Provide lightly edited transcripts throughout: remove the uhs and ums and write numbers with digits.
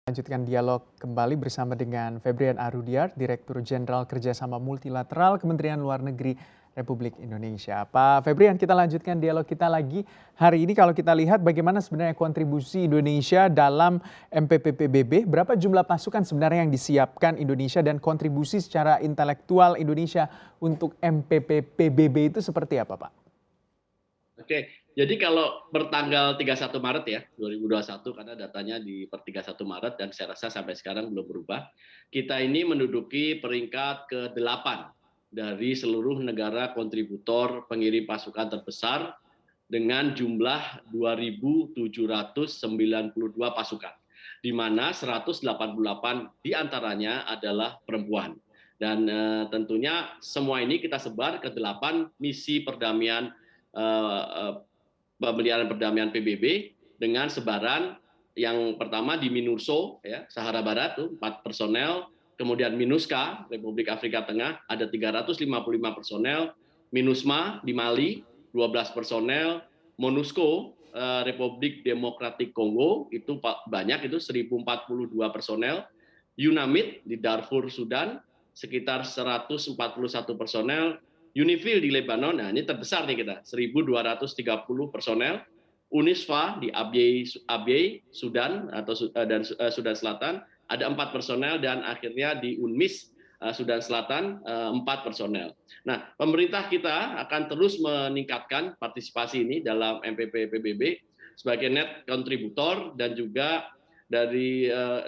Lanjutkan dialog kembali bersama dengan Febrian Arudiar, Direktur Jenderal Kerjasama Multilateral Kementerian Luar Negeri Republik Indonesia. Pak Febrian, kita lanjutkan dialog kita lagi. Hari ini kalau kita lihat bagaimana sebenarnya kontribusi Indonesia dalam MPP PBB, berapa jumlah pasukan sebenarnya yang disiapkan Indonesia dan kontribusi secara intelektual Indonesia untuk MPP PBB itu seperti apa, Pak? Oke, jadi kalau bertanggal 31 Maret ya 2021 karena datanya di per 31 Maret dan saya rasa sampai sekarang belum berubah, kita ini menduduki peringkat ke-8 dari seluruh negara kontributor pengirim pasukan terbesar dengan jumlah 2.792 pasukan, di mana 188 diantaranya adalah perempuan. Dan tentunya semua ini kita sebar ke 8 misi perdamaian pemeliharaan perdamaian PBB dengan sebaran yang pertama di MINURSO ya, Sahara Barat tuh 4 personel, kemudian MINUSCA Republik Afrika Tengah ada 355 personel, MINUSMA di Mali 12 personel, MONUSCO Republik Demokratik Kongo itu banyak, itu 1042 personel, UNAMID di Darfur Sudan sekitar 141 personel, UNIFIL di Lebanon, nah ini terbesar nih kita, 1.230 personel, UNISFA di Abyei Sudan atau Sudan Selatan ada 4 personel, dan akhirnya di UNMIS Sudan Selatan 4 personel. Nah, pemerintah kita akan terus meningkatkan partisipasi ini dalam MPP PBB sebagai net kontributor dan juga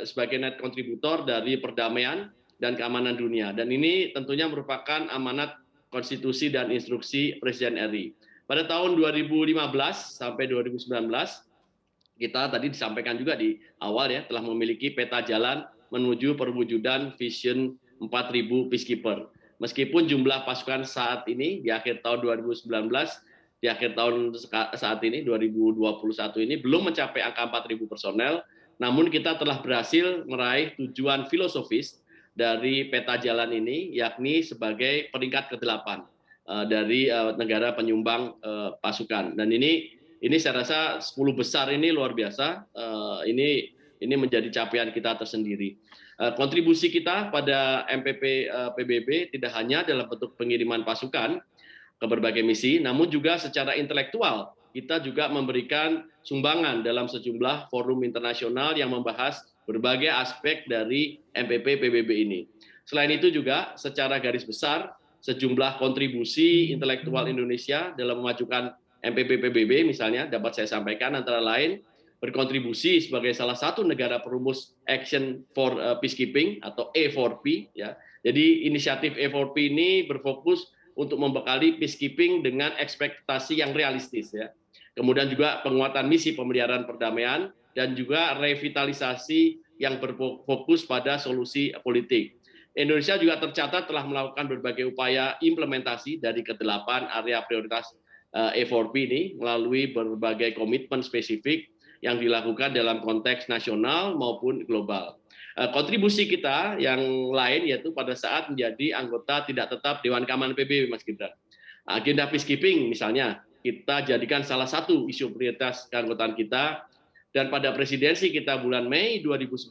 sebagai net kontributor dari perdamaian dan keamanan dunia. Dan ini tentunya merupakan amanat konstitusi dan instruksi Presiden RI. Pada tahun 2015 sampai 2019, kita tadi disampaikan juga di awal ya, telah memiliki peta jalan menuju perwujudan Vision 4.000 Peacekeeper. Meskipun jumlah pasukan saat ini di akhir tahun 2019, di akhir tahun saat ini 2021 ini belum mencapai angka 4.000 personel, namun kita telah berhasil meraih tujuan filosofis dari peta jalan ini, yakni sebagai peringkat ke-8 dari negara penyumbang pasukan. Dan ini saya rasa 10 besar ini luar biasa. Ini menjadi capaian kita tersendiri. Kontribusi kita pada MPP PBB tidak hanya dalam bentuk pengiriman pasukan ke berbagai misi, namun juga secara intelektual kita juga memberikan sumbangan dalam sejumlah forum internasional yang membahas berbagai aspek dari MPP PBB ini. Selain itu juga secara garis besar sejumlah kontribusi intelektual Indonesia dalam memajukan MPP PBB misalnya dapat saya sampaikan, antara lain berkontribusi sebagai salah satu negara perumus Action for Peacekeeping atau A4P ya. Jadi inisiatif A4P ini berfokus untuk membekali peacekeeping dengan ekspektasi yang realistis ya. Kemudian juga penguatan misi pemeliharaan perdamaian dan juga revitalisasi yang berfokus pada solusi politik. Indonesia juga tercatat telah melakukan berbagai upaya implementasi dari ke-8 area prioritas A4P ini melalui berbagai komitmen spesifik yang dilakukan dalam konteks nasional maupun global. Kontribusi kita yang lain yaitu pada saat menjadi anggota tidak tetap Dewan Keamanan PBB, Mas Gibran. Agenda peacekeeping misalnya kita jadikan salah satu isu prioritas keanggotaan kita, dan pada presidensi kita bulan Mei 2019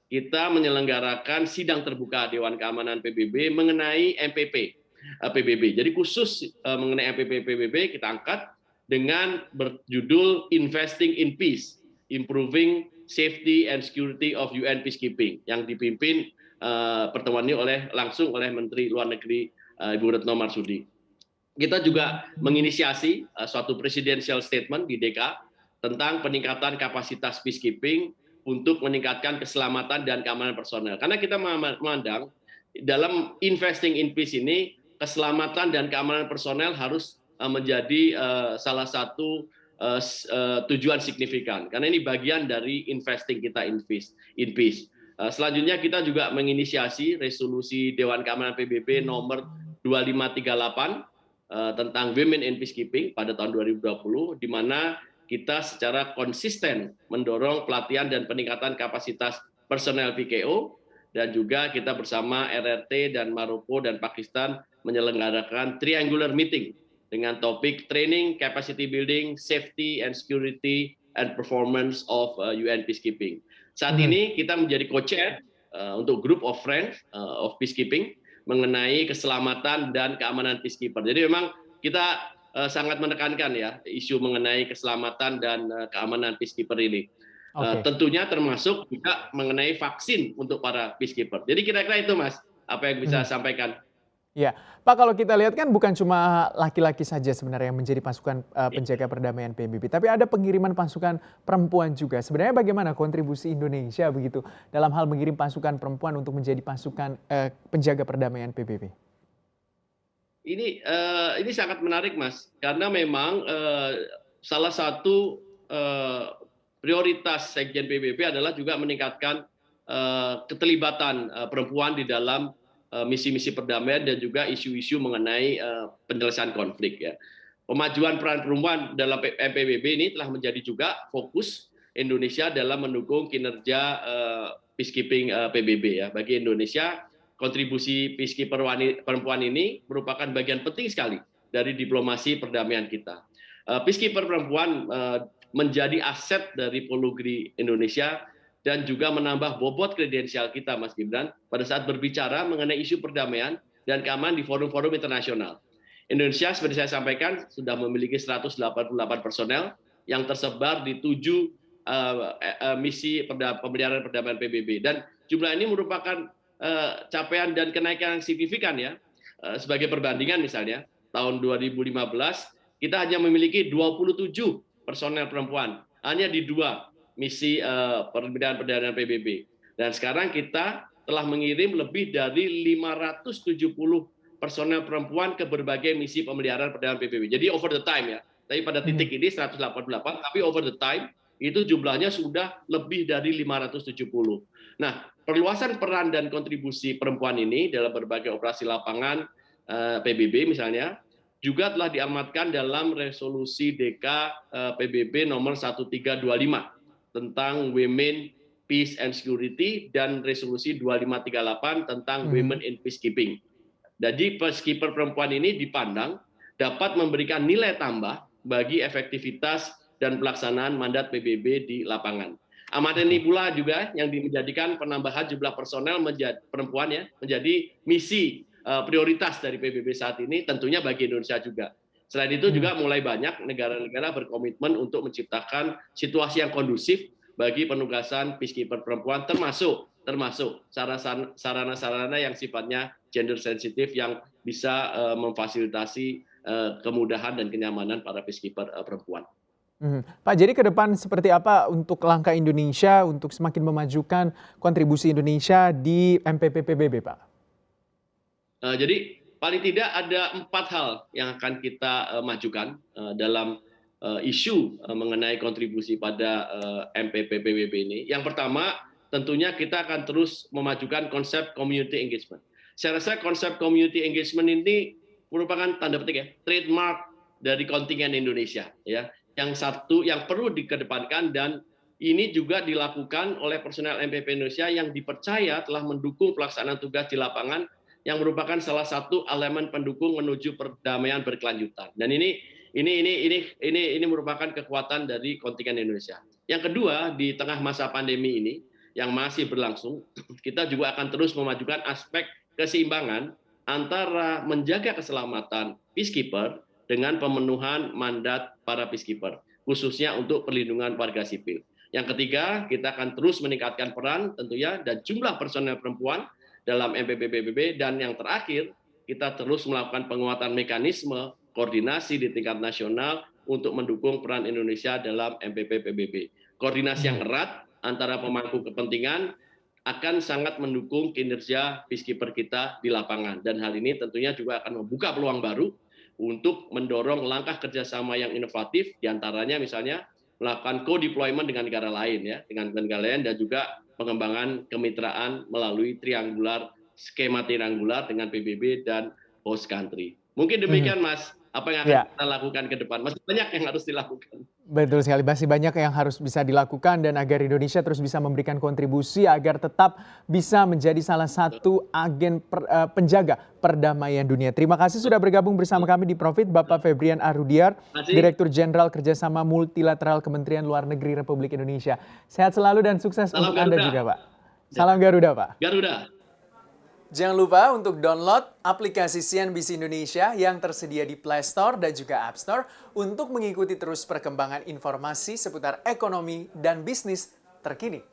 kita menyelenggarakan sidang terbuka Dewan Keamanan PBB mengenai MPP PBB. Jadi khusus mengenai MPP PBB kita angkat dengan berjudul Investing in Peace, Improving Safety and Security of UN Peacekeeping, yang dipimpin pertemuan ini langsung oleh Menteri Luar Negeri Ibu Retno Marsudi. Kita juga menginisiasi suatu presidential statement di DK tentang peningkatan kapasitas peacekeeping untuk meningkatkan keselamatan dan keamanan personel. Karena kita memandang dalam investing in peace ini, keselamatan dan keamanan personel harus menjadi salah satu tujuan signifikan. Karena ini bagian dari investing kita in peace. Selanjutnya kita juga menginisiasi resolusi Dewan Keamanan PBB nomor 2538 tentang Women in Peacekeeping pada tahun 2020, di mana kita secara konsisten mendorong pelatihan dan peningkatan kapasitas personel PKO, dan juga kita bersama RRT dan Maroko dan Pakistan menyelenggarakan triangular meeting dengan topik training, capacity building, safety and security and performance of UN peacekeeping. Saat Mhm. ini kita menjadi co-chair untuk Group of Friends of Peacekeeping mengenai keselamatan dan keamanan peacekeeper. Jadi memang kita sangat menekankan ya isu mengenai keselamatan dan keamanan peacekeeper ini. Oke. Tentunya termasuk juga mengenai vaksin untuk para peacekeeper. Jadi kira-kira itu Mas, apa yang bisa Mhm. saya sampaikan. Iya, Pak, kalau kita lihat kan bukan cuma laki-laki saja sebenarnya yang menjadi pasukan, penjaga perdamaian PBB, tapi ada pengiriman pasukan perempuan juga. Sebenarnya bagaimana kontribusi Indonesia begitu dalam hal mengirim pasukan perempuan untuk menjadi pasukan, penjaga perdamaian PBB? Ini sangat menarik Mas, karena memang salah satu prioritas Sekjen PBB adalah juga meningkatkan keterlibatan perempuan di dalam misi-misi perdamaian dan juga isu-isu mengenai penyelesaian konflik ya. Pemajuan peran perempuan dalam PBB ini telah menjadi juga fokus Indonesia dalam mendukung kinerja peacekeeping PBB ya. Bagi Indonesia, kontribusi peacekeeper perempuan ini merupakan bagian penting sekali dari diplomasi perdamaian kita. Peacekeeper perempuan menjadi aset dari Polugri Indonesia dan juga menambah bobot kredensial kita, Mas Gibran, pada saat berbicara mengenai isu perdamaian dan keamanan di forum-forum internasional. Indonesia, seperti saya sampaikan, sudah memiliki 188 personel yang tersebar di 7 misi pemeliharaan perdamaian PBB. Dan jumlah ini merupakan capaian dan kenaikan yang signifikan ya. Sebagai perbandingan misalnya, tahun 2015 kita hanya memiliki 27 personel perempuan, hanya di 2 misi perdamaian PBB. Dan sekarang kita telah mengirim lebih dari 570 personel perempuan ke berbagai misi pemeliharaan perdamaian PBB. Jadi over the time ya. Tapi pada titik ini 188, tapi over the time itu jumlahnya sudah lebih dari 570. Nah, perluasan peran dan kontribusi perempuan ini dalam berbagai operasi lapangan PBB misalnya juga telah diamatkan dalam resolusi DK PBB nomor 1325 tentang Women, Peace and Security dan resolusi 2538 tentang Women Mhm. in Peacekeeping. Jadi peacekeeper perempuan ini dipandang dapat memberikan nilai tambah bagi efektivitas dan pelaksanaan mandat PBB di lapangan. Amanat ini Oke. pula juga yang menjadikan penambahan jumlah personel perempuan ya menjadi misi prioritas dari PBB saat ini, tentunya bagi Indonesia juga. Selain itu Mhm. juga mulai banyak negara-negara berkomitmen untuk menciptakan situasi yang kondusif bagi penugasan peacekeeper perempuan, termasuk sarana-sarana yang sifatnya gender sensitif yang bisa memfasilitasi kemudahan dan kenyamanan para peacekeeper perempuan. Mhm. Pak, jadi ke depan seperti apa untuk langkah Indonesia untuk semakin memajukan kontribusi Indonesia di MPP PBB, Pak? Jadi paling tidak ada 4 hal yang akan kita majukan dalam isu mengenai kontribusi pada MPP PBB ini. Yang pertama, tentunya kita akan terus memajukan konsep community engagement. Saya rasa konsep community engagement ini merupakan tanda petik ya, trademark dari kontingen Indonesia ya. Yang satu yang perlu dikedepankan dan ini juga dilakukan oleh personel MPP Indonesia yang dipercaya telah mendukung pelaksanaan tugas di lapangan yang merupakan salah satu elemen pendukung menuju perdamaian berkelanjutan. Dan ini merupakan kekuatan dari kontingen Indonesia. Yang kedua, di tengah masa pandemi ini yang masih berlangsung, kita juga akan terus memajukan aspek keseimbangan antara menjaga keselamatan peacekeeper dengan pemenuhan mandat para peacekeeper, khususnya untuk perlindungan warga sipil. Yang ketiga, kita akan terus meningkatkan peran tentunya dan jumlah personel perempuan dalam MPP PBB, dan yang terakhir kita terus melakukan penguatan mekanisme koordinasi di tingkat nasional untuk mendukung peran Indonesia dalam MPP PBB. Koordinasi yang Mhm. erat antara pemangku kepentingan akan sangat mendukung kinerja peacekeeper kita di lapangan, dan hal ini tentunya juga akan membuka peluang baru untuk mendorong langkah kerjasama yang inovatif, diantaranya misalnya melakukan co-deployment dengan negara lain ya, dengan negara lain, dan juga pengembangan kemitraan melalui skema triangular dengan PBB dan host country. Mungkin Mhm. demikian Mas apa yang akan Ya. kita lakukan ke depan. Masih banyak yang harus dilakukan. Betul sekali, masih banyak yang harus bisa dilakukan dan agar Indonesia terus bisa memberikan kontribusi agar tetap bisa menjadi salah satu agen penjaga perdamaian dunia. Terima kasih sudah bergabung bersama kami di Profit, Bapak Febrian Arudiar, Direktur Jenderal Kerjasama Multilateral Kementerian Luar Negeri Republik Indonesia. Sehat selalu dan sukses Salam untuk Anda Garuda. juga, Pak. Salam Garuda, Pak. Garuda. Jangan lupa untuk download aplikasi CNBC Indonesia yang tersedia di Play Store dan juga App Store untuk mengikuti terus perkembangan informasi seputar ekonomi dan bisnis terkini.